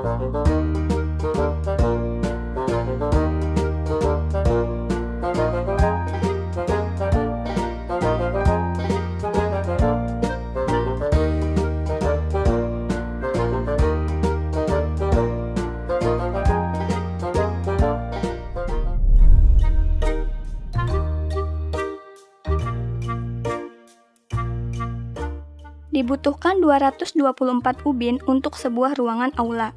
Dibutuhkan 224 ubin untuk sebuah ruangan aula.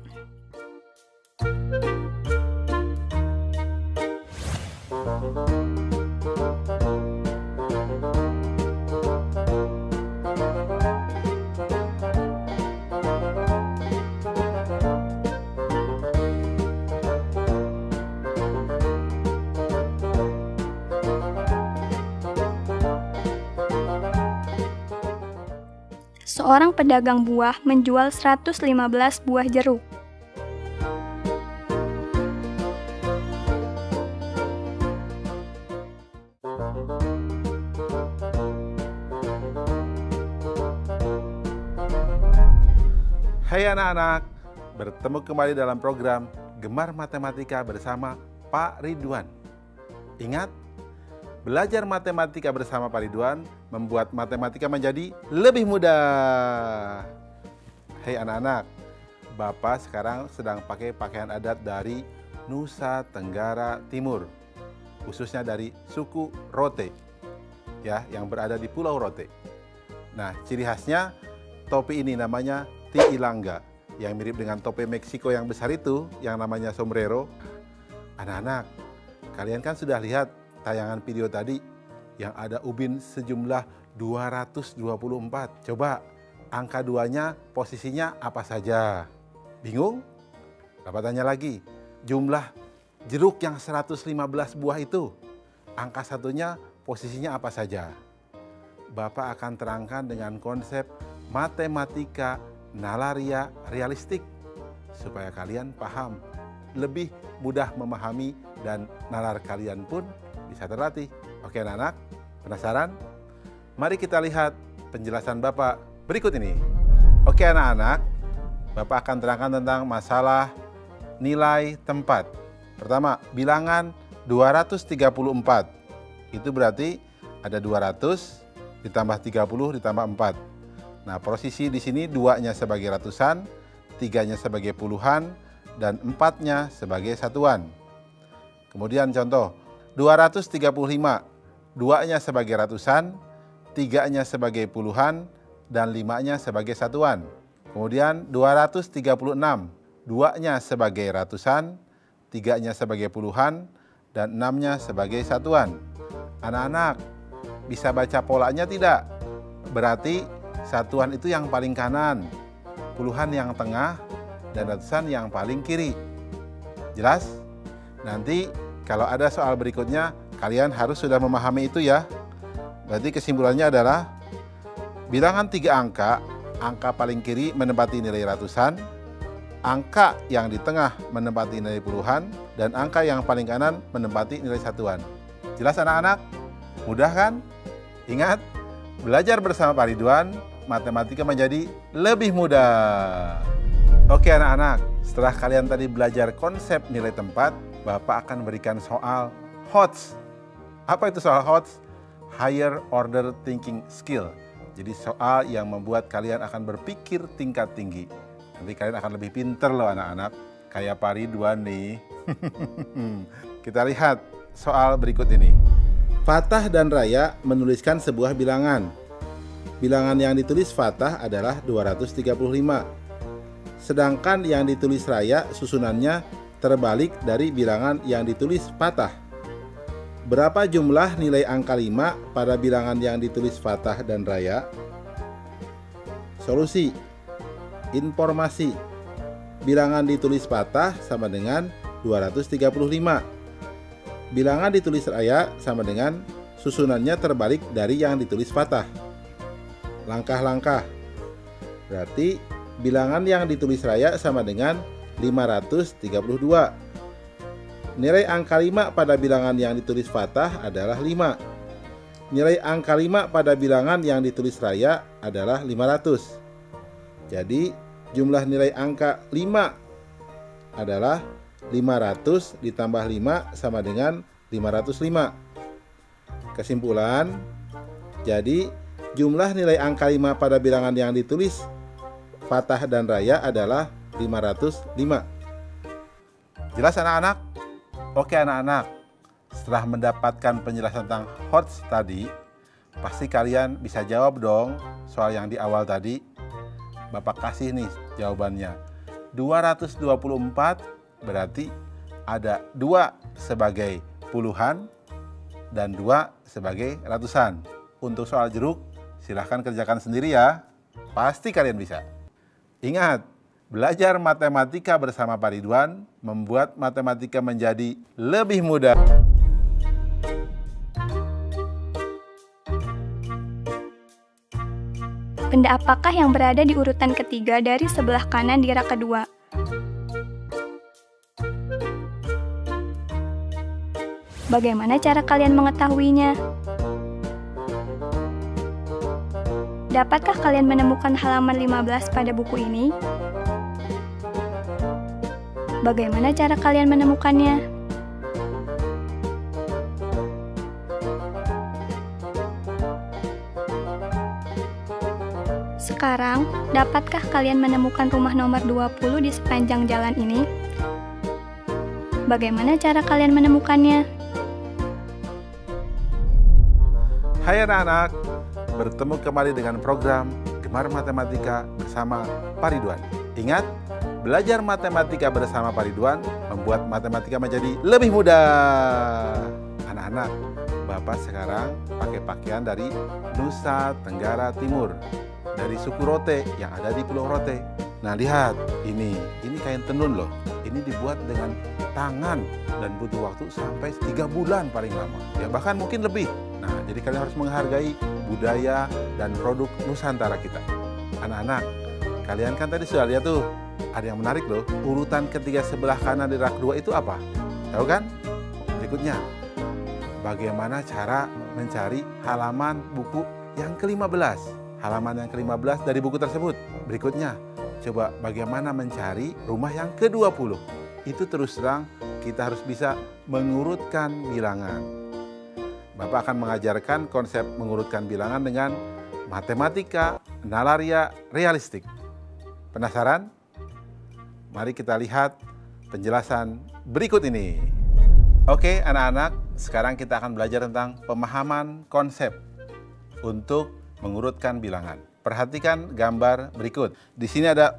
Seorang pedagang buah menjual 115 buah jeruk. Hai anak-anak, bertemu kembali dalam program Gemar Matematika bersama Pak Ridwan. Ingat, belajar matematika bersama Pak Ridwan membuat matematika menjadi lebih mudah. Hei anak-anak, Bapak sekarang sedang pakai pakaian adat dari Nusa Tenggara Timur, khususnya dari suku Rote, ya, yang berada di Pulau Rote. Nah, ciri khasnya topi ini namanya Tiilanga, yang mirip dengan topi Meksiko yang besar itu, yang namanya sombrero. Anak-anak, kalian kan sudah lihat tayangan video tadi yang ada ubin sejumlah 224. Coba angka 2-nya posisinya apa saja? Bingung? Bapak tanya lagi, jumlah jeruk yang 115 buah itu, angka 1-nya posisinya apa saja? Bapak akan terangkan dengan konsep matematika nalaria realistik supaya kalian paham, lebih mudah memahami, dan nalar kalian pun bisa terlatih. Oke anak-anak, penasaran? Mari kita lihat penjelasan Bapak berikut ini. Oke anak-anak, Bapak akan terangkan tentang masalah nilai tempat. Pertama, bilangan 234. Itu berarti ada 200 ditambah 30 ditambah 4. Nah, posisi di sini 2-nya sebagai ratusan, 3-nya sebagai puluhan, dan 4-nya sebagai satuan. Kemudian contoh, 235, 2-nya sebagai ratusan, 3-nya sebagai puluhan, dan 5-nya sebagai satuan. Kemudian 236, 2-nya sebagai ratusan, 3-nya sebagai puluhan, dan 6-nya sebagai satuan. Anak-anak, bisa baca polanya tidak? Berarti satuan itu yang paling kanan, puluhan yang tengah, dan ratusan yang paling kiri. Jelas? Nanti kalau ada soal berikutnya, kalian harus sudah memahami itu ya. Berarti kesimpulannya adalah bilangan 3 angka, angka paling kiri menempati nilai ratusan, angka yang di tengah menempati nilai puluhan, dan angka yang paling kanan menempati nilai satuan. Jelas anak-anak? Mudah kan? Ingat, belajar bersama Pak Ridwan, matematika menjadi lebih mudah. Oke anak-anak, setelah kalian tadi belajar konsep nilai tempat, Bapak akan berikan soal HOTS. Apa itu soal HOTS? Higher Order Thinking Skill. Jadi soal yang membuat kalian akan berpikir tingkat tinggi. Nanti kalian akan lebih pinter loh anak-anak. Kayak Pak Ridwan nih. Kita lihat soal berikut ini. Fatah dan Raya menuliskan sebuah bilangan. Bilangan yang ditulis Fatah adalah 235. Sedangkan yang ditulis Raya susunannya terbalik dari bilangan yang ditulis Fatah. Berapa jumlah nilai angka 5 pada bilangan yang ditulis Fatah dan Raya? Solusi. Informasi. Bilangan ditulis Fatah sama dengan 235. Bilangan ditulis Raya sama dengan susunannya terbalik dari yang ditulis Fatah. Langkah-langkah. Berarti bilangan yang ditulis Raya sama dengan 532. Nilai angka 5 pada bilangan yang ditulis Fatah adalah 5. Nilai angka 5 pada bilangan yang ditulis Raya adalah 500. Jadi jumlah nilai angka 5 adalah 500 ditambah 5 sama dengan 505. Kesimpulan, jadi jumlah nilai angka 5 pada bilangan yang ditulis fathah dan raya adalah 505. Jelas anak-anak? Oke anak-anak, setelah mendapatkan penjelasan tentang HOTS tadi, pasti kalian bisa jawab dong soal yang di awal tadi. Bapak kasih nih jawabannya. 224 berarti ada 2 sebagai puluhan dan 2 sebagai ratusan. Untuk soal jeruk, silahkan kerjakan sendiri ya. Pasti kalian bisa. Ingat, belajar matematika bersama Pak Ridwan membuat matematika menjadi lebih mudah. Benda apakah yang berada di urutan ketiga dari sebelah kanan di rak kedua? Bagaimana cara kalian mengetahuinya? Dapatkah kalian menemukan halaman 15 pada buku ini? Bagaimana cara kalian menemukannya? Sekarang, dapatkah kalian menemukan rumah nomor 20 di sepanjang jalan ini? Bagaimana cara kalian menemukannya? Hai anak-anak, bertemu kembali dengan program Gemar Matematika bersama Pak Ridwan. Ingat, belajar matematika bersama Pak Ridwan membuat matematika menjadi lebih mudah. Anak-anak, Bapak sekarang pakai pakaian dari Nusa Tenggara Timur, dari suku Rote yang ada di Pulau Rote. Nah lihat, ini kain tenun loh. Ini dibuat dengan tangan dan butuh waktu sampai 3 bulan paling lama. Ya bahkan mungkin lebih. Nah jadi kalian harus menghargai budaya dan produk Nusantara kita. Anak-anak, kalian kan tadi sudah lihat tuh, ada yang menarik loh. Urutan ketiga sebelah kanan di rak 2 itu apa? Tahu kan? Berikutnya, bagaimana cara mencari halaman buku yang ke-15? Halaman yang ke-15 dari buku tersebut. Berikutnya, coba bagaimana mencari rumah yang ke-20. Itu terus terang kita harus bisa mengurutkan bilangan. Bapak akan mengajarkan konsep mengurutkan bilangan dengan matematika nalaria realistik. Penasaran? Mari kita lihat penjelasan berikut ini. Oke anak-anak, sekarang kita akan belajar tentang pemahaman konsep untuk mengurutkan bilangan. Perhatikan gambar berikut. Di sini ada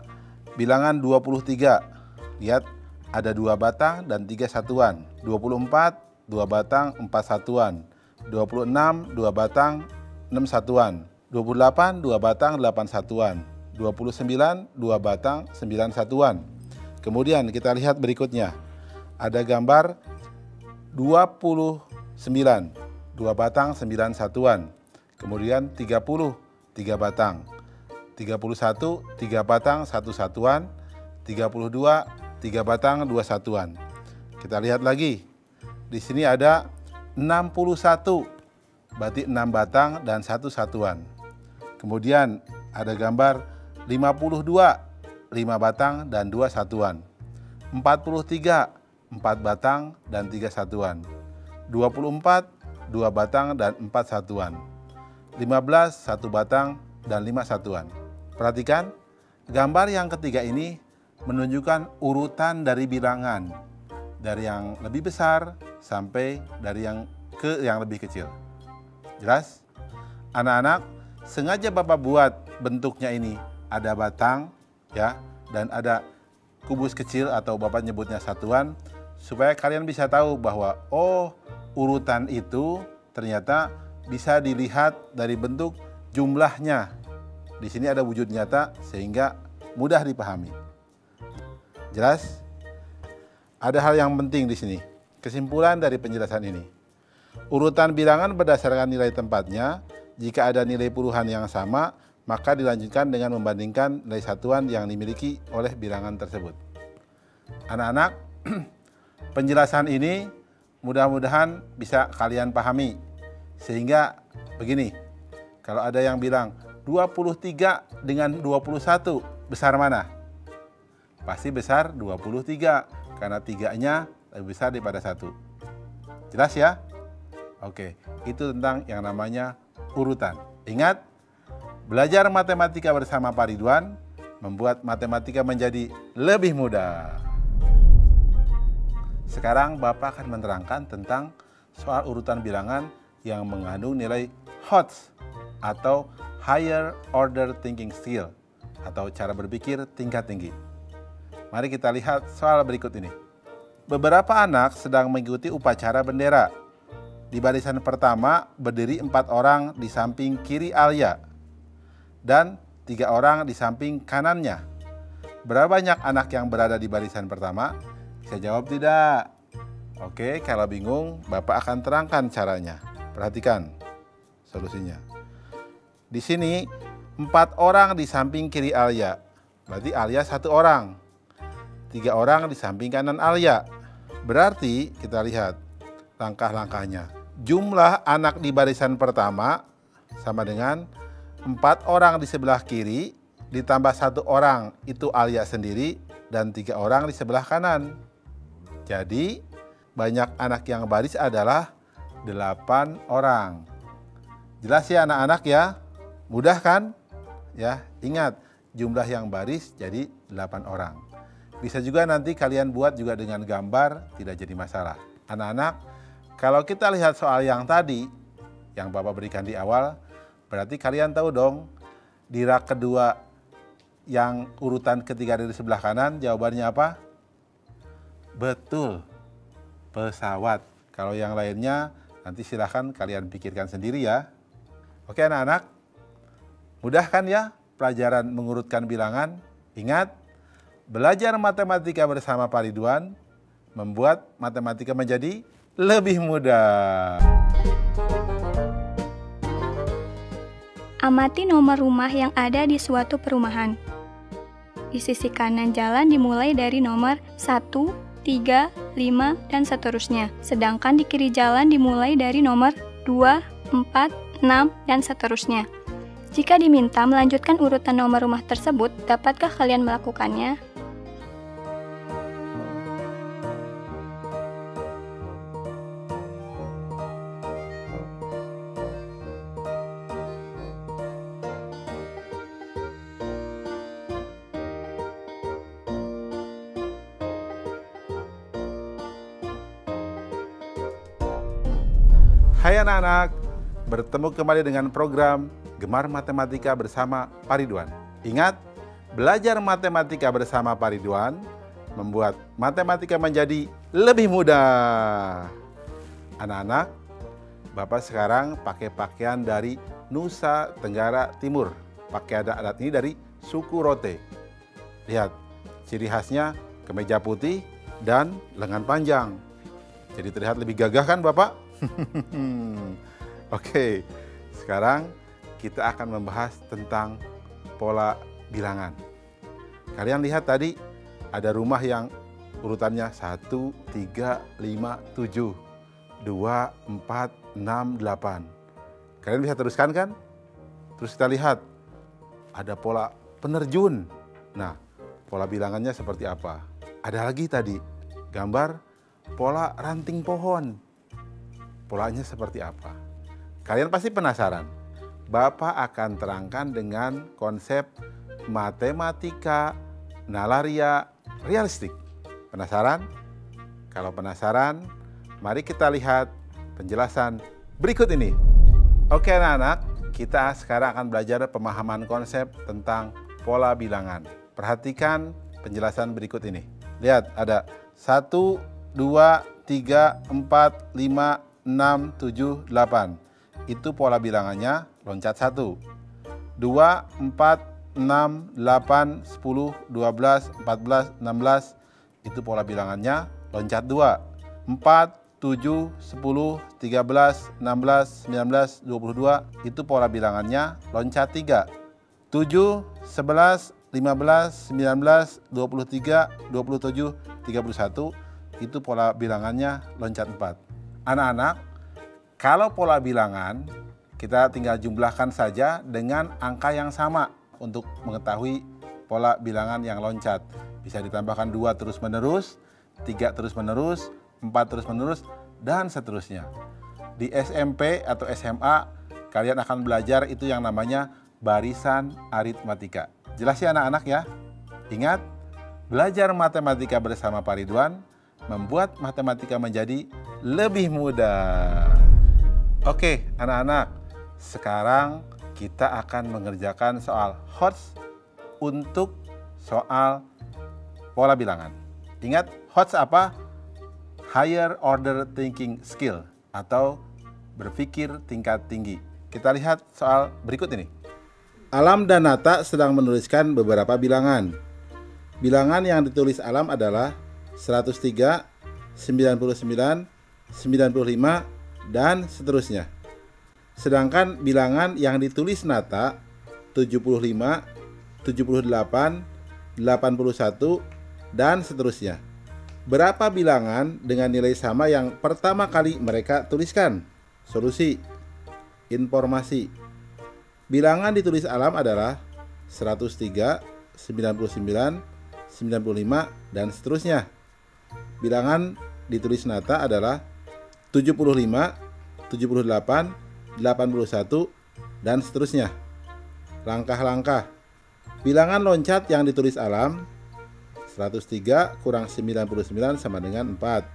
bilangan 23. Lihat, ada 2 batang dan 3 satuan. 24, 2 batang, 4 satuan. 26, 2 batang, 6 satuan. 28, 2 batang, 8 satuan. 29, 2 batang, 9 satuan. Kemudian kita lihat berikutnya. Ada gambar 29, 2 batang, 9 satuan. Kemudian 30, 3 batang. 31, 3 batang, 1 satuan. 32, 3 batang, 2 satuan. Kita lihat lagi. Di sini ada 61, berarti 6 batang dan 1 satuan. Kemudian ada gambar 52, 5 batang dan 2 satuan. 43, 4 batang dan 3 satuan. 24, 2 batang dan 4 satuan. 15, 1 batang, dan 5 satuan. Perhatikan, gambar yang ketiga ini menunjukkan urutan dari bilangan. Dari yang lebih besar sampai dari yang lebih kecil. Jelas? Anak-anak, sengaja Bapak buat bentuknya ini. Ada batang, ya, dan ada kubus kecil atau Bapak nyebutnya satuan. Supaya kalian bisa tahu bahwa, oh, urutan itu ternyata bisa dilihat dari bentuk jumlahnya. Di sini ada wujud nyata sehingga mudah dipahami. Jelas? Ada hal yang penting di sini. Kesimpulan dari penjelasan ini. Urutan bilangan berdasarkan nilai tempatnya. Jika ada nilai puluhan yang sama, maka dilanjutkan dengan membandingkan nilai satuan yang dimiliki oleh bilangan tersebut. Anak-anak, penjelasan ini mudah-mudahan bisa kalian pahami. Sehingga begini, kalau ada yang bilang 23 dengan 21 besar mana? pasti besar 23 karena 3-nya lebih besar daripada 1. Jelas ya? Oke, itu tentang yang namanya urutan. Ingat, belajar matematika bersama Pak Ridwan membuat matematika menjadi lebih mudah. Sekarang Bapak akan menerangkan tentang soal urutan bilangan yang mengandung nilai HOTS atau Higher Order Thinking Skill atau cara berpikir tingkat tinggi. Mari kita lihat soal berikut ini. Beberapa anak sedang mengikuti upacara bendera. Di barisan pertama berdiri 4 orang di samping kiri Alia dan 3 orang di samping kanannya. Berapa banyak anak yang berada di barisan pertama? Bisa jawab tidak? Oke, kalau bingung Bapak akan terangkan caranya. Perhatikan solusinya. Di sini 4 orang di samping kiri Alia. Berarti Alia 1 orang. 3 orang di samping kanan Alia. Berarti kita lihat langkah-langkahnya. Jumlah anak di barisan pertama sama dengan 4 orang di sebelah kiri ditambah 1 orang itu Alia sendiri dan 3 orang di sebelah kanan. Jadi banyak anak yang baris adalah 8 orang. Jelas ya anak-anak ya? Mudah kan? Ya, ingat jumlah yang baris jadi 8 orang. Bisa juga nanti kalian buat juga dengan gambar, tidak jadi masalah. Anak-anak, kalau kita lihat soal yang tadi, yang Bapak berikan di awal, berarti kalian tahu dong, di rak kedua yang urutan ketiga dari sebelah kanan, jawabannya apa? Betul, pesawat. Kalau yang lainnya, nanti silahkan kalian pikirkan sendiri ya. Oke anak-anak, mudah kan ya pelajaran mengurutkan bilangan? Ingat, belajar matematika bersama Pak Ridwan membuat matematika menjadi lebih mudah. Amati nomor rumah yang ada di suatu perumahan. Di sisi kanan jalan dimulai dari nomor 1, 3, 5, dan seterusnya. Sedangkan di kiri jalan dimulai dari nomor 2, 4, 6, dan seterusnya. Jika diminta melanjutkan urutan nomor rumah tersebut, dapatkah kalian melakukannya? Hai anak-anak, bertemu kembali dengan program Gemar Matematika bersama Pak Ridwan. Ingat, belajar matematika bersama Pak Ridwan membuat matematika menjadi lebih mudah. Anak-anak, Bapak sekarang pakai pakaian dari Nusa Tenggara Timur. Pakai adat ini dari suku Rote. Lihat, ciri khasnya kemeja putih dan lengan panjang. Jadi terlihat lebih gagah kan Bapak? Oke, sekarang kita akan membahas tentang pola bilangan. Kalian lihat tadi ada rumah yang urutannya 1, 3, 5, 7, 2, 4, 6, 8. Kalian bisa teruskan kan? Terus kita lihat ada pola penerjun. Nah, pola bilangannya seperti apa? Ada lagi tadi gambar pola ranting pohon. Polanya seperti apa? Kalian pasti penasaran. Bapak akan terangkan dengan konsep matematika nalaria realistik. Penasaran? Kalau penasaran, mari kita lihat penjelasan berikut ini. Oke anak-anak, kita sekarang akan belajar pemahaman konsep tentang pola bilangan. Perhatikan penjelasan berikut ini. Lihat ada 1, 2, 3, 4, 5, 6, 7, 8. Itu pola bilangannya loncat 1. 2, 4, 6, 8, 10, 12, 14, 16. Itu pola bilangannya loncat 2. 4, 7, 10, 13, 16, 19, 22. Itu pola bilangannya loncat 3. 7, 11, 15, 19, 23, 27, 31. Itu pola bilangannya loncat 4. Anak-anak, kalau pola bilangan kita tinggal jumlahkan saja dengan angka yang sama untuk mengetahui pola bilangan yang loncat. Bisa ditambahkan 2 terus-menerus, 3 terus-menerus, 4 terus-menerus, dan seterusnya. Di SMP atau SMA, kalian akan belajar itu yang namanya barisan aritmatika. Jelas ya anak-anak ya? Ingat, belajar matematika bersama Pak Ridwan membuat matematika menjadi lebih mudah. Oke, anak-anak, sekarang kita akan mengerjakan soal HOTS untuk soal pola bilangan. Ingat, HOTS apa? Higher Order Thinking Skill atau berpikir tingkat tinggi. Kita lihat soal berikut ini. Alam dan Nata sedang menuliskan beberapa bilangan. Bilangan yang ditulis Alam adalah 103, 99, 95, dan seterusnya. Sedangkan bilangan yang ditulis Nata 75, 78, 81, dan seterusnya. Berapa bilangan dengan nilai sama yang pertama kali mereka tuliskan? Solusi. Informasi. Bilangan ditulis Alam adalah 103, 99, 95, dan seterusnya. Bilangan ditulis Nata adalah 75, 78, 81, dan seterusnya. Langkah-langkah. Bilangan loncat yang ditulis Alam 103 kurang 99 sama dengan 4.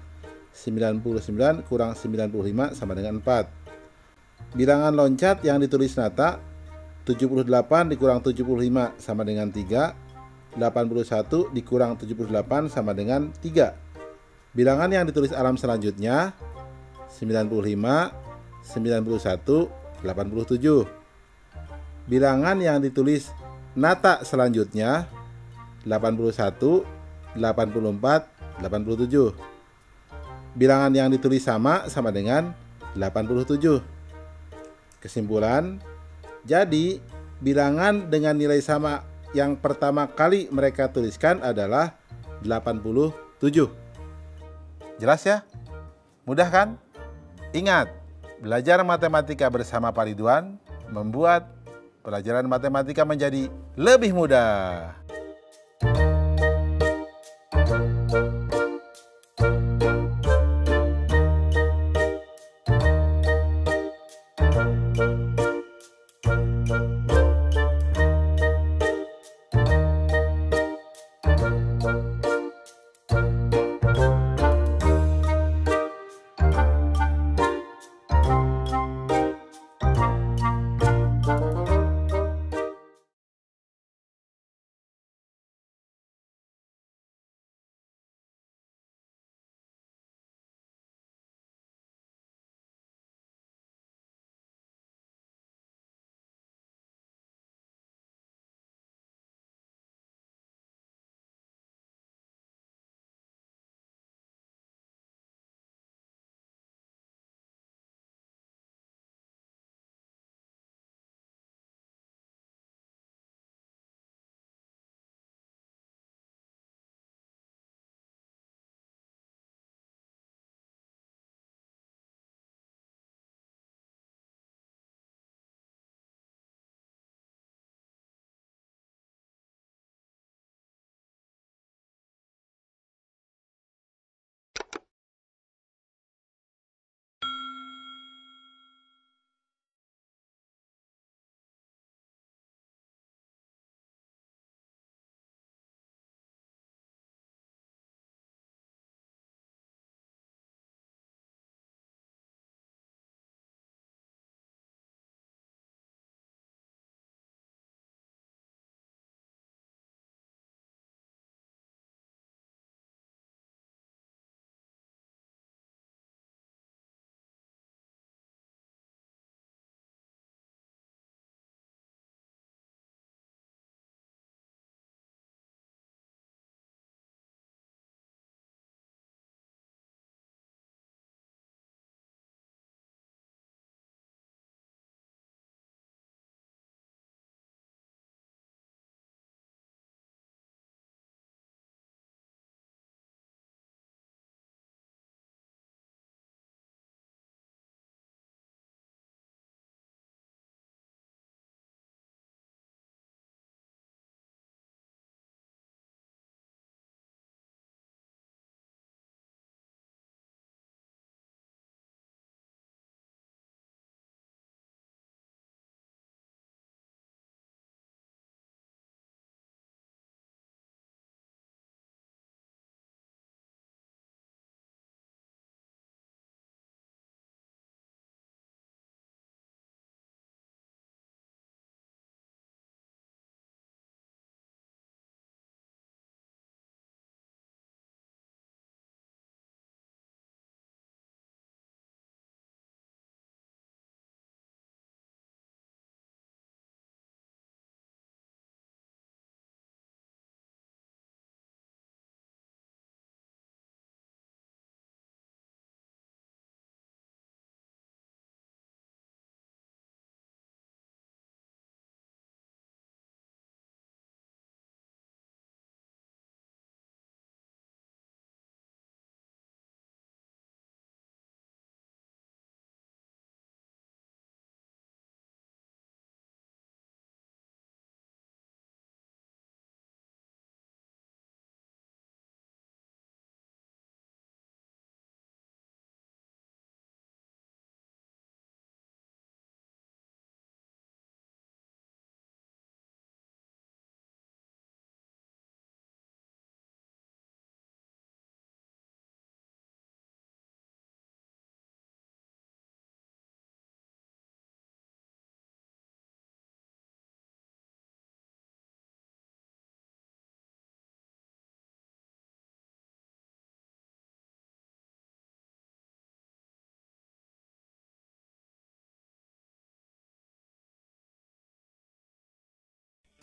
99 kurang 95 sama dengan 4. Bilangan loncat yang ditulis Nata 78 dikurang 75 sama dengan 3. 81 dikurang 78 sama dengan 3. Bilangan yang ditulis Alam selanjutnya 95, 91, 87. Bilangan yang ditulis Nata selanjutnya 81, 84, 87. Bilangan yang ditulis sama dengan 87. Kesimpulan, jadi bilangan dengan nilai sama yang pertama kali mereka tuliskan adalah 87. Jelas ya? Mudah kan? Ingat, belajar matematika bersama Pak Ridwan membuat pelajaran matematika menjadi lebih mudah.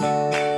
kasih.